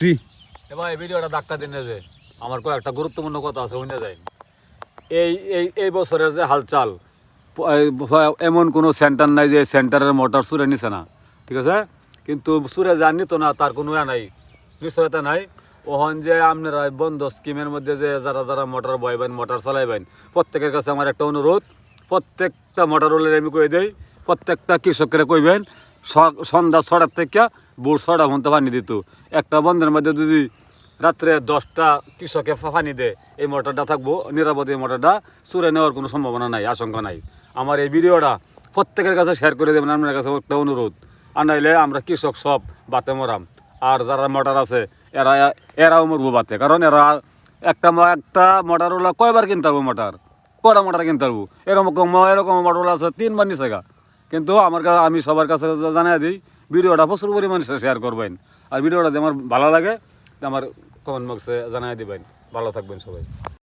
এবার এই ভিডিওটা ধাক্কা দিনে যে আমার কয়েকটা গুরুত্বপূর্ণ কথা আছে শুনে যায়। এই এই এই বছরের যে হালচাল, এমন কোনো সেন্টার নাই যে সেন্টারের মোটর চুরে নিছে না, ঠিক আছে? কিন্তু চুরে যা নিত না তার কোনো নাই, নিশ্চয়তা নাই। ওহন যে আপনারা বন্ধ স্কিমের মধ্যে যে যারা যারা মোটর বয়বেন, মোটর চালাইবেন, প্রত্যেকের কাছে আমার একটা অনুরোধ, প্রত্যেকটা মোটর হলে আমি কই দেই, প্রত্যেকটা কৃষকের কইবেন সন্ধ্যা 6টার থেকে ভোর 6টা পর্যন্ত পানি দিত। একটা বন্ধের মধ্যে যদি রাত্রে 10টা কৃষকে পানি দেয়, এই মোটরটা থাকবো নিরাপদ, এই মোটরটা চুরে নেওয়ার কোনো সম্ভাবনা নাই, আশঙ্কা নাই। আমার এই ভিডিওটা প্রত্যেকের কাছে শেয়ার করে দেবেন, আপনার কাছে একটা অনুরোধ। আর নাইলে আমরা কৃষক সব বাতে মরাম, আর যারা মোটর আছে এরাও মরবো বাতে, কারণ এরা একটা মোটর হলো কয়বার কিনতে পারবো, কয়টা মোটর কিনতে পারবো? এরকম মোটর আছে 3বার নিচে গা। কিন্তু আমার কাছে, আমি সবার কাছে জানাই দিই, ভিডিওটা প্রচুর পরিমাণে শেয়ার করবেন। আর ভিডিওটা যদি আমার ভালো লাগে আমার কমেন্ট বক্সে জানাই দিবেন। ভালো থাকবেন সবাই।